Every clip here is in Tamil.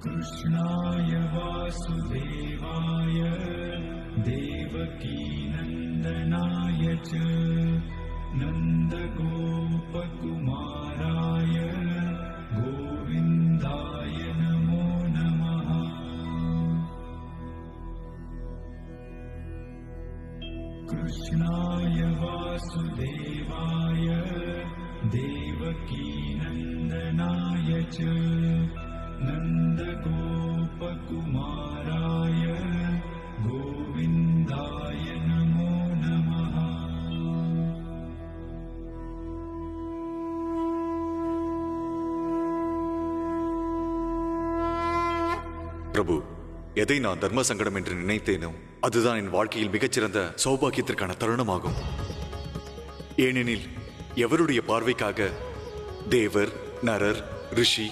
कृष्णाय वासुदेवाय देवकीनन्दनाय च नन्दगोपकुमाराय गोविन्दाय नमो नमः। कृष्णाय वासुदेवाय देवकीनन्दनाय च नन्दगोपकुमाराय गोविन्दाय नमो नमः। பிரபு, எதை நான் தர்ம சங்கடம் என்று நினைத்தேனோ அதுதான் என் வாழ்க்கையில் மிகச்சிறந்த சௌபாகியத்திற்கான தருணமாகும். ஏனெனில் எவருடைய பார்வைக்காக தேவர், நரர், ரிஷி,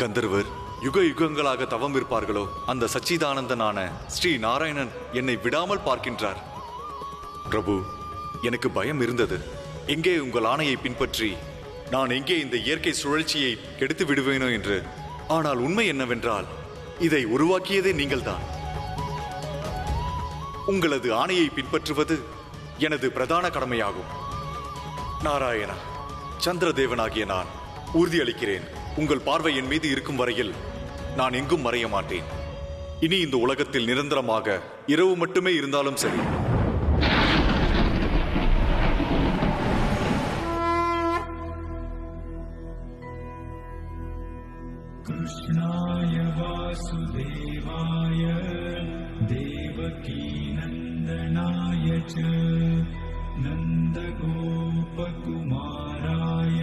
கந்தர்வர் யுக யுகங்களாக தவம் இருப்பார்களோ அந்த சச்சிதானந்தனான ஸ்ரீ நாராயணன் என்னை விடாமல் பார்க்கின்றார். பிரபு, எனக்கு பயம் இருந்தது. எங்கே உங்கள் ஆணையை பின்பற்றி நான் எங்கே இந்த இயற்கை சுழற்சியை கெடுத்து விடுவேனோ என்று. ஆனால் உண்மை என்னவென்றால் இதை உருவாக்கியதே நீங்கள்தான். உங்களது ஆணையை பின்பற்றுவது எனது பிரதான கடமையாகும். நாராயணா, சந்திரதேவனாகிய நான் உறுதியளிக்கிறேன், உங்கள் பார்வை என் மீது இருக்கும் வரையில் நான் எங்கும் மறைய மாட்டேன். இனி இந்த உலகத்தில் நிரந்தரமாக இரவு மட்டுமே இருந்தாலும் சரி. कृष्णाय वासुदेवाय देवकीनन्दनाय च नन्दगोपकुमाराय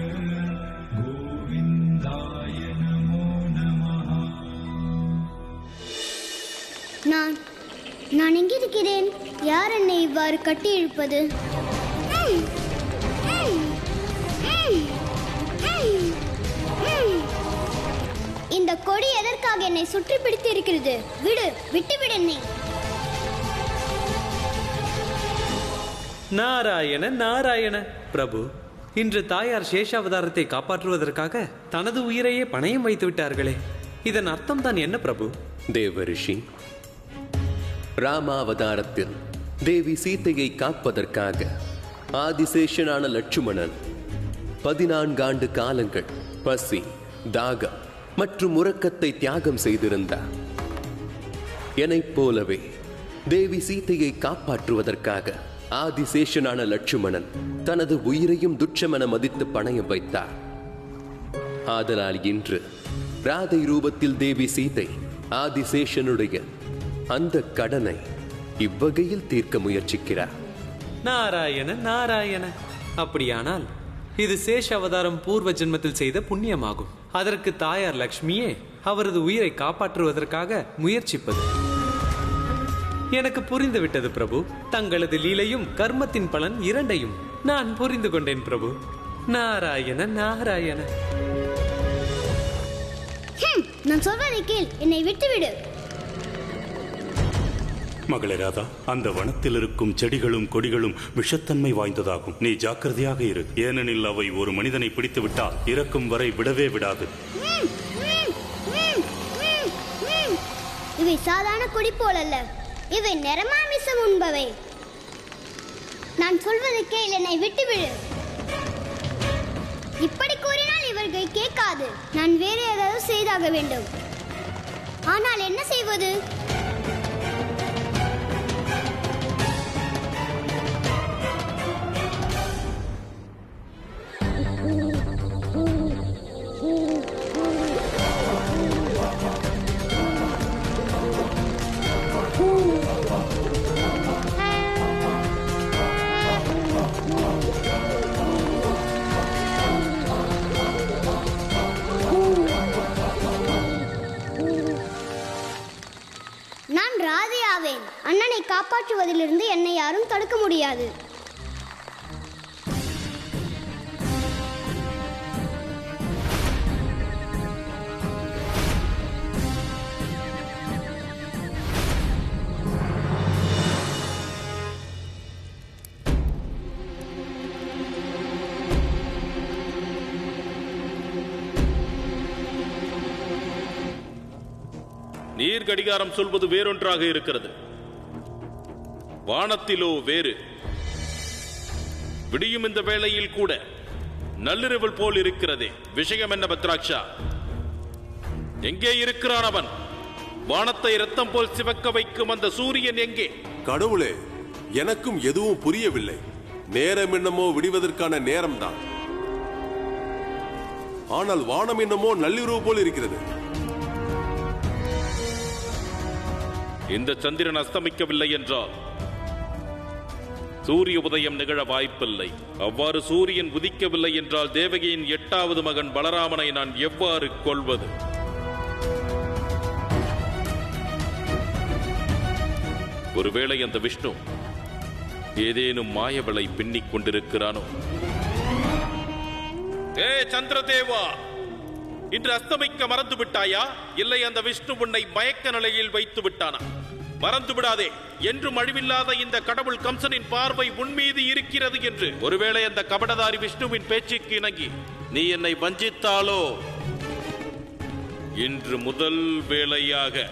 गोविन्दाय नमो नमः। நான் எங்கே இருக்கிறேன்? யார் என்னை இவ்வாறு கட்டி இழுப்பது? இந்த கொடி எதற்காக என்னை சுற்றி பிடித்து இருக்கிறது? விட்டுவிடு என்னை. நாராயண நாராயண. பிரபு, இன்று தாயார் சேஷாவதாரத்தை காப்பாற்றுவதற்காக தனது உயிரையே பணயம் வைத்து விட்டார்களே, இதன் அர்த்தம் தான் என்ன பிரபு? தேவரிஷி, ராமாவதாரத்தில் தேவி சீதையை காப்பதற்காக ஆதிசேஷனான லட்சுமணன் 14 ஆண்டு காலங்கள் பசி, தாகம் மற்றும் உறக்கத்தை தியாகம் செய்திருந்தார். என்னைப் போலவே தேவி சீதையை காப்பாற்றுவதற்காக ஆதிசேஷனான லட்சுமணன் தனது உயிரையும் துச்சமென மதித்து பணயம் வைத்தார். ஆதலால் இன்று ராதை ரூபத்தில் தேவி சீதை ஆதிசேஷனுடைய அந்த கடனை இவ்வகையில் தீர்க்க முயற்சிக்கிறார். நாராயண நாராயண. அப்படியானால் இது சேஷ அவதாரம் பூர்வ ஜென்மத்தில் செய்த புண்ணியமாகும். அதற்கு தாயார் லக்ஷ்மியே அவரது உயிரை காப்பாற்றுவதற்காக முயற்சிப்பது. எனக்கு புரிந்துவிட்டது பிரபு. தங்களது லீலையும் கர்மத்தின் பலன் இரண்டையும் நான் புரிந்து கொண்டேன் பிரபு. நாராயண நாராயண. நான் சொல்வதை கேள், என்னை விட்டுவிடு. மகளே ராதா, அந்த வனத்தில் இருக்கும் செடிகளும் கொடிகளும் விஷத்தன்மை வாய்ந்ததாகும். நீ ஜாக்கிரதையாக இரு. ஏனெனில் அவை ஒரு மனிதனை பிடித்து விட்டால் இறக்கும் வரை விடவே விடாது. இவை சாதாரண கொடி போலல்ல, இவை நரமாமிசம் உண்பவை. நான் சொல்வதை கேள், என்னை விட்டுவிடு. இப்படி கூறினால் இவர்கள் கேட்காது. நான் வேறு ஏதாவது செய்தாக வேண்டும். ஆனால் என்ன செய்வது? நான் ராதையாவேன். அண்ணனை காப்பாற்றுவதிலிருந்து என்னை யாரும் தடுக்க முடியாது. நீர் கடிகாரம் சொல்வது வேறொன்றாக இருக்கிறது. வானத்திலோ வேறு. விடியும் இந்த வேளையில் கூட நள்ளிரவில் போல் இருக்கிறதே. விஷயம் என்ன பத்ராட்சா? எங்கே இருக்கிறான் அவன்? வானத்தை ரத்தம் போல் சிவக்க வைக்கும் அந்த சூரியன் எங்கே? கடவுளே, எனக்கும் எதுவும் புரியவில்லை. நேரம் என்னமோ விடுவதற்கான நேரம்தான், ஆனால் வானம் என்னமோ நள்ளிரவு போல் இருக்கிறது. இந்த சந்திரன் அஸ்தமிக்கவில்லை என்றால் சூரிய உதயம் நிகழ வாய்ப்பில்லை. அவ்வாறு சூரியன் உதிக்கவில்லை என்றால் தேவகியின் 8வது மகன் பலராமனை நான் எவ்வாறு கொல்வது? ஒருவேளை அந்த விஷ்ணு ஏதேனும் மாயவளை பின்னிக் கொண்டிருக்கிறானோ? ஏ சந்திரதேவா, இன்று அஸ்தமிக்க மறந்து விட்டாயா? இல்லை அந்த விஷ்ணு உன்னை மயக்க நிலையில் வைத்து விட்டானா? மறந்து விடாதே, என்றும் அழிவில்லாத இந்த கடவுள் கம்சனின் பார்வை உன்மீது இருக்கிறது என்று. ஒருவேளை அந்த கபடதாரி விஷ்ணுவின் பேச்சுக்கு இணங்கி நீ என்னை வஞ்சித்தாலோ, இன்று முதல் வேளையாக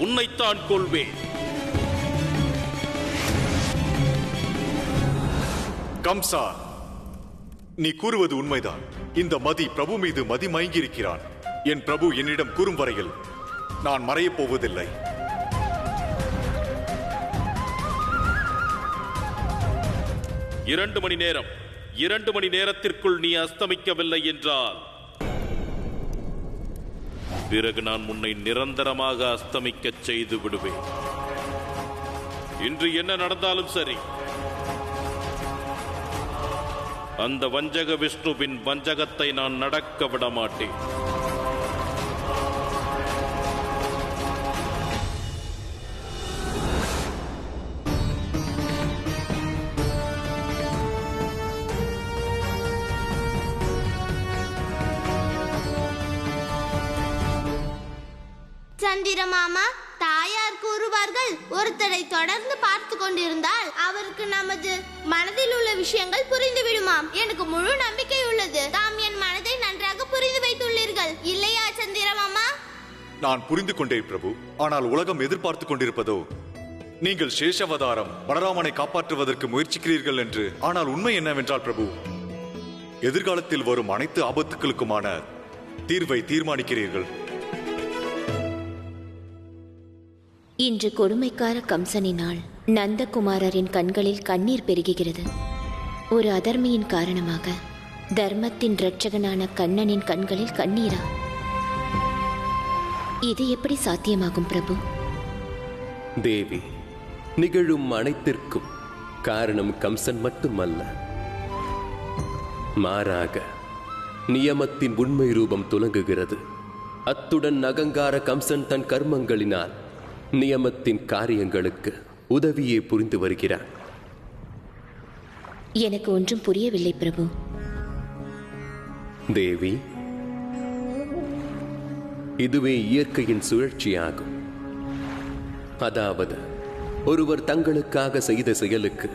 உன்னைத்தான் கொள்வேன். கம்சா, நீ கூறுவது உண்மைதான். இந்த மதி பிரபு மீது மதி மயங்கியிருக்கிறான். என் பிரபு என்னிடம் கூறும் வரையில் நான் மறையப் போவதில்லை. இரண்டு மணி நேரத்திற்குள் நீ அஸ்தமிக்கவில்லை என்றால் பிறகு நான் உன்னை நிரந்தரமாக அஸ்தமிக்க செய்து விடுவேன். இன்று என்ன நடந்தாலும் சரி, அந்த வஞ்சக விஷ்ணுவின் வஞ்சகத்தை நான் நடக்க விட மாட்டேன். சந்திரமாமா, தாயார் கூறுவார்கள், ஒருத்தரை தொடர்ந்து பார்த்து கொண்டிருந்தால் அவருக்கு நமது மனதில் உள்ள விஷயங்கள் புரிந்து விடுமாம். எனக்கு முழு நம்பிக்கை உள்ளது. தாம் என் மனதை நன்றாக புரிந்து வைத்துள்ளீர்கள், இல்லையா சந்திரமாமா? நான் புரிந்து கொண்டேன் பிரபு. ஆனால் உலகம் எதிர்பார்த்து கொண்டிருப்பதோ நீங்கள் சேஷாவதாரம் பலராமனை காப்பாற்றுவதற்கு முயற்சிக்கிறீர்கள் என்று. ஆனால் உண்மை என்னவென்றால் பிரபு, எதிர்காலத்தில் வரும் அனைத்து ஆபத்துகளுக்குமான தீர்வை தீர்மானிக்கிறீர்கள். இன்று கொடுமைக்கார கம்சனினால் நந்தகுமாரரின் கண்களில் கண்ணீர் பெருகுகிறது. ஒரு அதர்மியின் காரணமாக தர்மத்தின் இரட்சகனான கண்ணனின் கண்களில் கண்ணீரா? இது எப்படி சாத்தியமாகும் பிரபு? தேவி, நிகழும் அனைத்திற்கும் காரணம் கம்சன் மட்டுமல்ல, மாறாக நியமத்தின் உண்மை ரூபம் துலங்குகிறது. அத்துடன் அகங்கார கம்சன் தன் கர்மங்களினால் நியமத்தின் காரியங்களுக்கு உதவியே புரிந்து வருகிறார். எனக்கு ஒன்றும் புரியவில்லை பிரபு. தேவி, இதுவே இயற்கையின் சுழற்சியாகும். அதாவது ஒருவர் தங்களுக்காக செய்த செயலுக்கு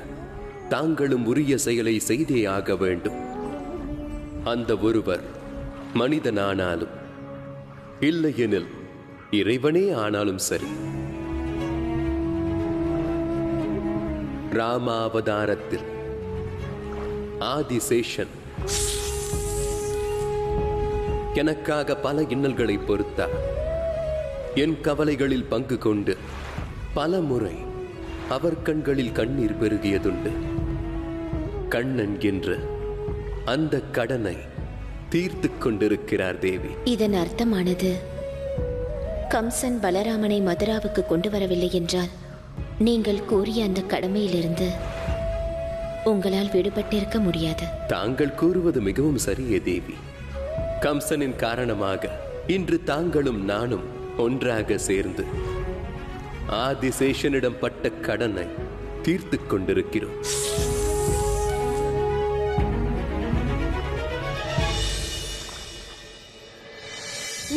தாங்களும் உரிய செயலை செய்தே ஆக வேண்டும். அந்த ஒருவர் மனிதனானாலும் இல்லையெனில் இறைவனே ஆனாலும் சரி. ராமாவதாரத்தில் ஆதிசேஷன் எனக்காக பல இன்னல்களை பொறுத்தார். என் கவலைகளில் பங்கு கொண்டு பல முறை அவர் கண்களில் கண்ணீர் பெருகியதுண்டு. கண்ணன் என்று அந்த கடனை தீர்த்து கொண்டிருக்கிறார் தேவி. இதன் அர்த்தமானது, கம்சன் பலராமனை மதுராவுக்கு கொண்டு வரவில்லை என்றால் நீங்கள் கூறிய அந்த கடமையிலிருந்து உங்களால் விடுபட்டிருக்க முடியாது. தாங்கள் கூறுவது மிகவும் சரியே தேவி. கம்சனின் காரணமாக இன்று தாங்களும் நானும் ஒன்றாக சேர்ந்து ஆதிசேஷனிடம் பட்ட கடனை தீர்த்து கொண்டிருக்கிறோம்.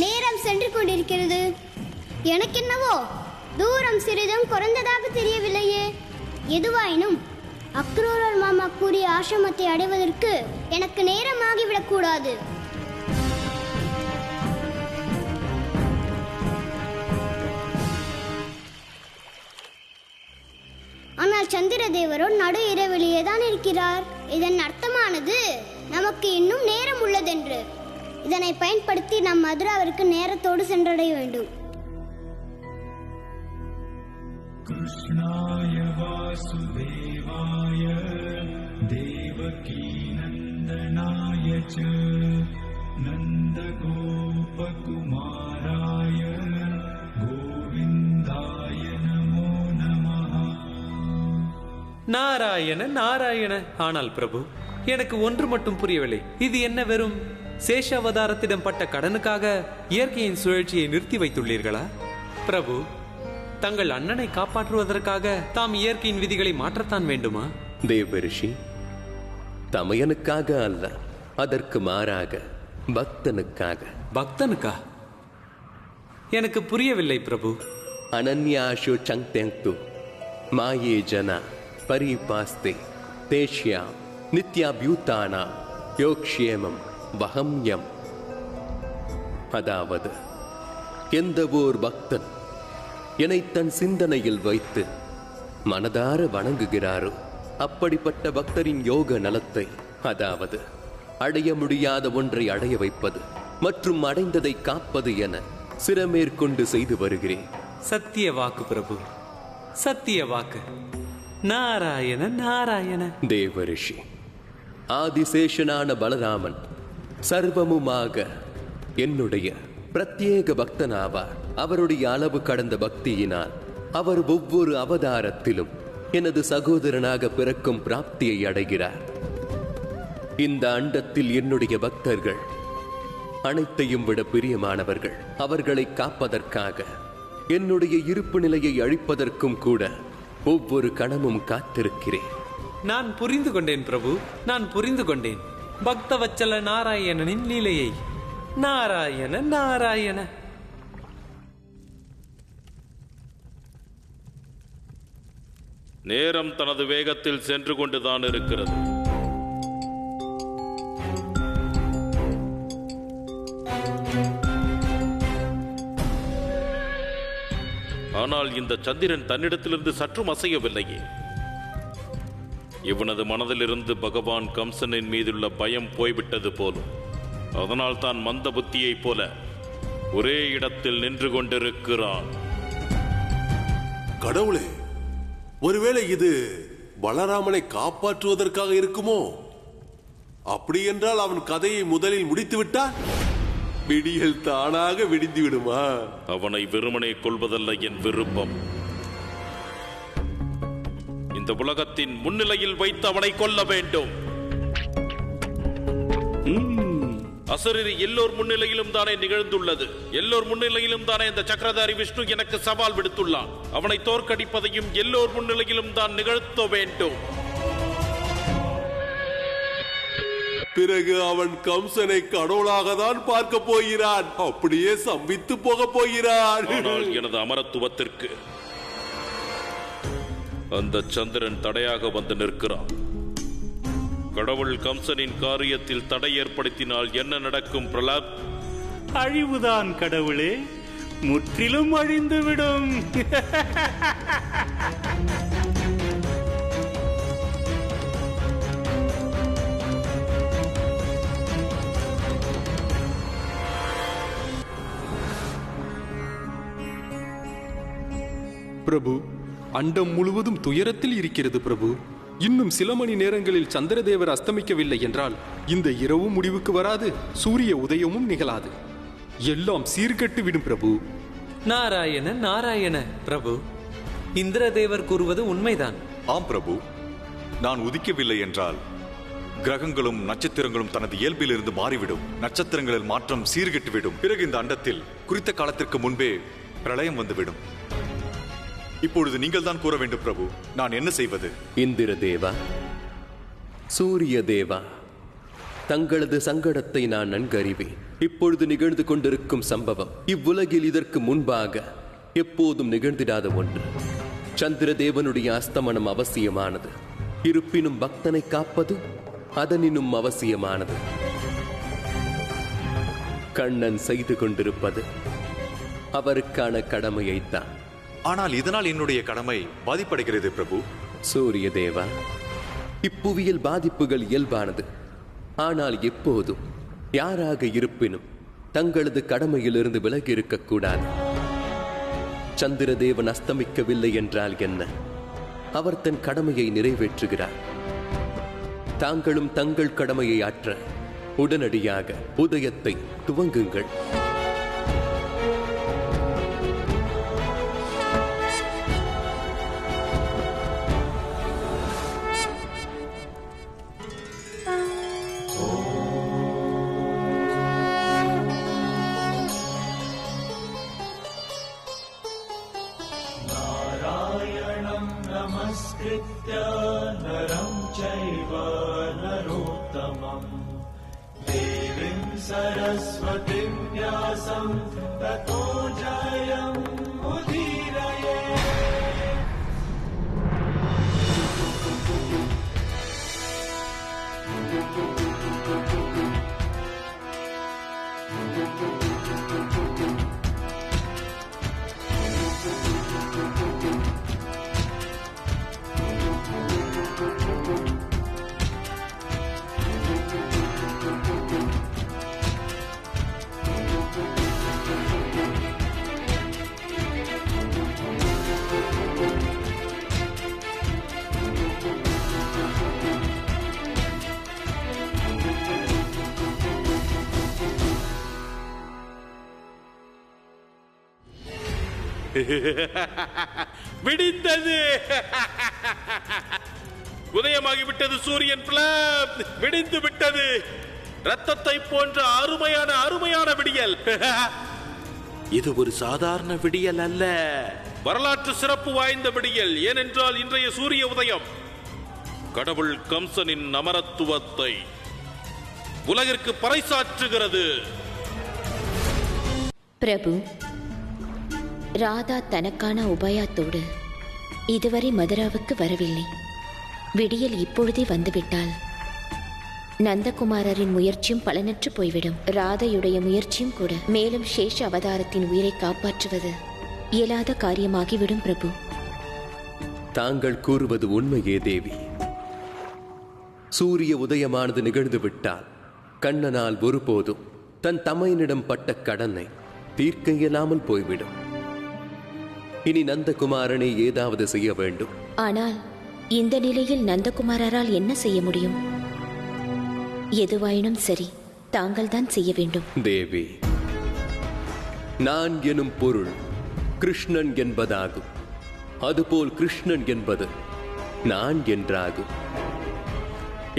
நேரம் சென்று கொண்டிருக்கிறது. எனக்கென்னவோ தூரம் சிறிதும் குறைந்ததாக தெரியவில்லையே. எதுவாயினும் அக்ரூரர் மாமா கூறிய ஆசிரமத்தை அடைவதற்கு எனக்கு நேரமாகிவிடக் கூடாது. இந்திரதேவரோ நடு இரவிலேயே தான் இருக்கிறார். இதன் அர்த்தமானது நமக்கு இன்னும் நேரம் உள்ளதென்று. இதனை பயன்படுத்தி நாம் மதுராவிற்கு நேரத்தோடு சென்றடைய வேண்டும். कृष्णाय वासुदेवाय देवकीनन्दनाय च नन्दगोपकुमाराय गोविन्दाय नमो नमः. நாராயண நாராயண. ஆனால் பிரபு, எனக்கு ஒன்று மட்டும் புரியவில்லை. இது என்ன வெறும் சேஷ அவதாரத்திடம் பட்ட கடனுக்காக இயற்கையின் சுழற்சியை நிறுத்தி வைத்துள்ளீர்களா? பிரபு, தங்கள் அண்ணனை காப்பாற்றுவதற்காக தாம் இயற்கையின் விதிகளை மாற்றத்தான் வேண்டுமா? தேவரிஷி, தமையனுக்காக அல்ல, அதற்கு மாறாக பக்தனுக்காக. பக்தனுக்கா? எனக்கு புரியவில்லை பிரபு. அனன்யாஷு சங்தெங்கு மாயே ஜனா பரிபாஸ்தே தேஷ்யா நித்யாபியூத்தானா யோக்ஷேமம் வஹம்யம். அதாவது, எந்த ஓர் பக்தன் என்னை தன் சிந்தனையில் வைத்து மனதார வணங்குகிறாரோ அப்படிப்பட்ட பக்தரின் யோக நலத்தை, அதாவது அடைய முடியாத ஒன்றை அடைய வைப்பது மற்றும் அடைந்ததை காப்பது என சிரமேற்கொண்டு செய்து வருகிறேன். சத்திய வாக்கு பிரபு, சத்திய வாக்கு. நாராயண நாராயண. தேவரிஷி, ஆதிசேஷனான பலராமன் சர்வமுமாக என்னுடைய பிரத்யேக பக்தனாவார். அவருடைய அளவு கடந்த பக்தியினால் அவர் ஒவ்வொரு அவதாரத்திலும் எனது சகோதரனாக பிறக்கும் பிராப்தியை அடைகிறார். இந்த அண்டத்தில் என்னுடைய பக்தர்கள் அனைத்தையும் விட பிரியமானவர்கள். அவர்களை காப்பதற்காக, என்னுடைய இருப்பு நிலையை அழிப்பதற்கும் கூட ஒவ்வொரு கணமும் காத்திருக்கிறேன். நான் புரிந்து கொண்டேன் பிரபு, நான் புரிந்து கொண்டேன் பக்தவச்சல நாராயணனின் லீலையை. நாராயண நாராயண. நேரம் தனது வேகத்தில் சென்று கொண்டுதான் இருக்கிறது. ஆனால் இந்த சந்திரன் தன்னிடத்திலிருந்து சற்றும் அசையவில்லையே. இவனது மனதிலிருந்து பகவான் கம்சனின் மீதுள்ள பயம் போய்விட்டது போலும். அதனால் தான் மந்த புத்தியைப் போல ஒரே இடத்தில் நின்று கொண்டிருக்கிறான். கடவுளே, ஒருவேளை இது பலராமனை காப்பாற்றுவதற்காக இருக்குமோ? அப்படி என்றால் அவன் கதையை முதலில் முடித்து விட்டால் விடியல் தானாக விடிந்து விடுமா? அவனை வெறுமனே கொள்வதல்ல என் விருப்பம். இந்த உலகத்தின் முன்னிலையில் வைத்து அவனை கொல்ல வேண்டும். அசரீரி எல்லோர் முன்னிலையிலும் தானே நிகழ்ந்துள்ளது. எல்லோர் முன்னிலையிலும் தானே இந்த சக்கரதாரி விஷ்ணு எனக்கு சவால் விடுத்துள்ளான். அவனை தோற்கடிப்பதையும் எல்லோர் முன்னிலையிலும் தான் நிகழ்த்த வேண்டும். பிறகு அவன் கம்சனை கடவுளாக தான் பார்க்க போகிறான். அப்படியே சம்பித்து போக போகிறான். ஆனால் எனது அமரத்துவத்திற்கு அந்த சந்திரன் தடையாக வந்து நிற்கிறான். கடவுள் கம்சனின் காரியத்தில் தடை ஏற்படுத்தினால் என்ன நடக்கும் பிரலாப்? அழிவுதான் கடவுளே, முற்றிலும் அழிந்துவிடும். பிரபு, அண்டம் முழுவதும் துயரத்தில் இருக்கிறது பிரபு. இன்னும் சில மணி நேரங்களில் சந்திரதேவர் அஸ்தமிக்கவில்லை என்றால் இந்த இரவும் முடிவுக்கு வராது, சூரிய உதயமும் நிகழாது. எல்லாம் சீர்கட்டு விடும் பிரபு. நாராயண நாராயண. பிரபு, இந்திரதேவர் கூறுவது உண்மைதான். ஆம் பிரபு, நான் உதிக்கவில்லை என்றால் கிரகங்களும் நட்சத்திரங்களும் தனது இயல்பிலிருந்து மாறிவிடும். நட்சத்திரங்களில் மாற்றம் சீர்கெட்டுவிடும். பிறகு இந்த அண்டத்தில் குறித்த காலத்திற்கு முன்பே பிரளயம் வந்துவிடும். இப்பொழுது நீங்கள் தான் கூற வேண்டும் பிரபு, நான் என்ன செய்வது? இந்திர தேவா, சூரிய தேவா, தங்களது சங்கடத்தை நான் நன்கறிவேன். இப்பொழுது நிகழ்ந்து கொண்டிருக்கும் சம்பவம் இவ்வுலகில் இதற்கு முன்பாக எப்போதும் நிகழ்ந்திடாத ஒன்று. சந்திரதேவனுடைய அஸ்தமனம் அவசியமானது. இருப்பினும் பக்தனை காப்பது அதனினும் அவசியமானது. கண்ணன் செய்து கொண்டிருப்பது அவருக்கான கடமையைத்தான். ஆனால் இதனால் என்னுடைய கடமை பாதிப்படைகிறது பிரபு. சூரிய தேவா, இப்புவியில் பாதிப்புகள் இயல்பானது. ஆனால் எப்போதும் யாராக இருப்பினும் தங்களது கடமையிலிருந்து விலகி இருக்கக்கூடாது. சந்திரதேவன் அஸ்தமிக்கவில்லை என்றால் என்ன? அவர் தன் கடமையை நிறைவேற்றுகிறார். தாங்களும் தங்கள் கடமையை ஆற்ற உடனடியாக உதயத்தை துவங்குங்கள். नमस्कृत्य नरं चैव नरोत्तमं देवीं सरस्वतीं व्यासं ततो जयं उदीरये. விடிந்தது. உதயமாகிவிட்டது. சூரியன் பிளப் விடிந்து விட்டது. ரத்தத்தை போன்ற அருமையான அருமையான விடியல். இது ஒரு சாதாரண விடியல் அல்ல, வரலாற்று சிறப்பு வாய்ந்த விடியல். ஏனென்றால் இன்றைய சூரிய உதயம் கடவுள் கம்சனின் அமரத்துவத்தை உலகிற்கு பறைசாற்றுகிறது. பிரபு, ராதா தனக்கான உபாயத்தோடு இதுவரை மதுராவுக்கு வரவில்லை. விடியல் இப்பொழுதே வந்துவிட்டால் நந்தகுமாரரின் முயற்சியும் பலனற்று போய்விடும். ராதையுடைய முயற்சியும் கூட. மேலும் சேஷ அவதாரத்தின் உயிரை காப்பாற்றுவது இயலாத காரியமாகிவிடும். பிரபு, தாங்கள் கூறுவது உண்மையே தேவி. சூரிய உதயமானது நிகழ்ந்து விட்டால் கண்ணனால் ஒருபோதும் தன் தமையனிடம் பட்ட கடனை தீர்க்க இயலாமல் போய்விடும். இனி நந்தகுமாரனை ஏதாவது செய்ய வேண்டும். ஆனால் இந்த நிலையில் நந்தகுமாரால் என்ன செய்ய முடியும்? எதுவாயினும் சரி, தாங்கள் தான் செய்ய வேண்டும். தேவி, நான் எனும் பொருள் கிருஷ்ணன் என்பதாகும். அதுபோல் கிருஷ்ணன் என்பது நான் என்றாகும்.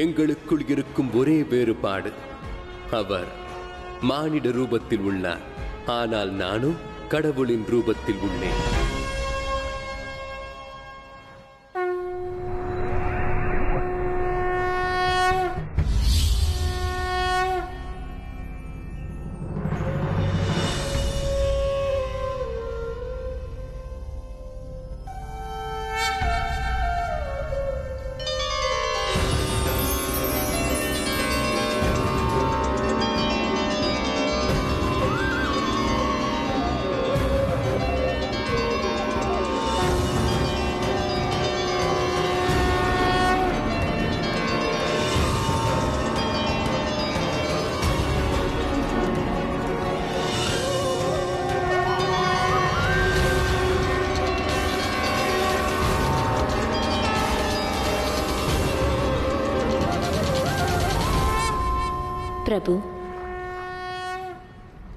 எங்களுக்குள் இருக்கும் ஒரே வேறுபாடு, அவர் மானிட ரூபத்தில் உள்ளார், ஆனால் நானும் கடவுளின் ரூபத்தில் உள்ளேன். பிரபு,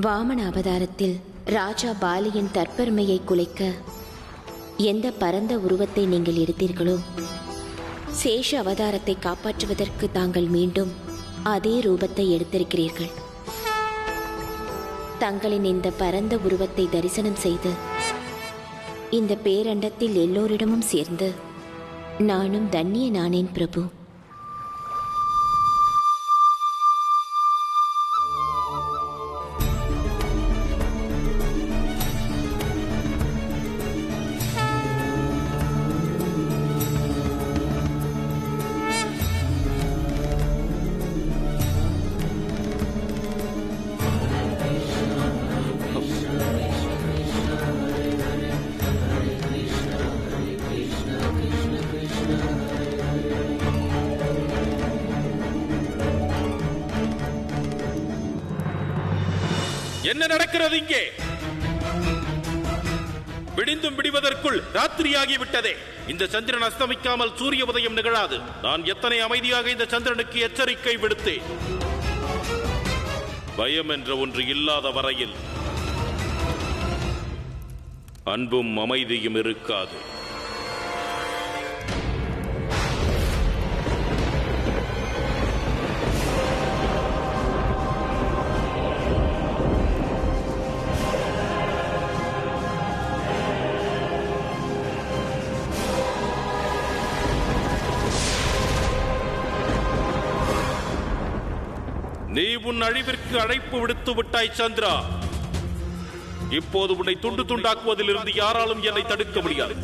வாமன அவதாரத்தில் ராஜா பாலியின் தற்பெருமையை குலைக்க எந்த பரந்த உருவத்தை நீங்கள் எடுத்தீர்களோ, சேஷ அவதாரத்தை காப்பாற்றுவதற்கு தாங்கள் மீண்டும் அதே ரூபத்தை எடுத்திருக்கிறீர்கள். தங்களின் இந்த பரந்த உருவத்தை தரிசனம் செய்து இந்த பேரண்டத்தில் எல்லோரிடமும் சேர்ந்து நானும் தன்னியனானேன் பிரபு. என்ன நடக்கிறது இங்கே? விடிந்தும் விடுவதற்குள் ராத்திரியாகிவிட்டதே. இந்த சந்திரன் அஸ்தமிக்காமல் சூரிய உதயம் நிகழாது. நான் எத்தனை அமைதியாக இந்த சந்திரனுக்கு எச்சரிக்கை விடுத்தேன். பயம் என்ற ஒன்று இல்லாத வரையில் அன்பும் அமைதியும் இருக்காது. நீ உன் அழிவிற்கு அழைப்பு விடுத்து விட்டாய் சந்திரா. இப்போது உன்னை துண்டு துண்டாக்குவதிலிருந்து யாராலும் என்னை தடுக்க முடியாது.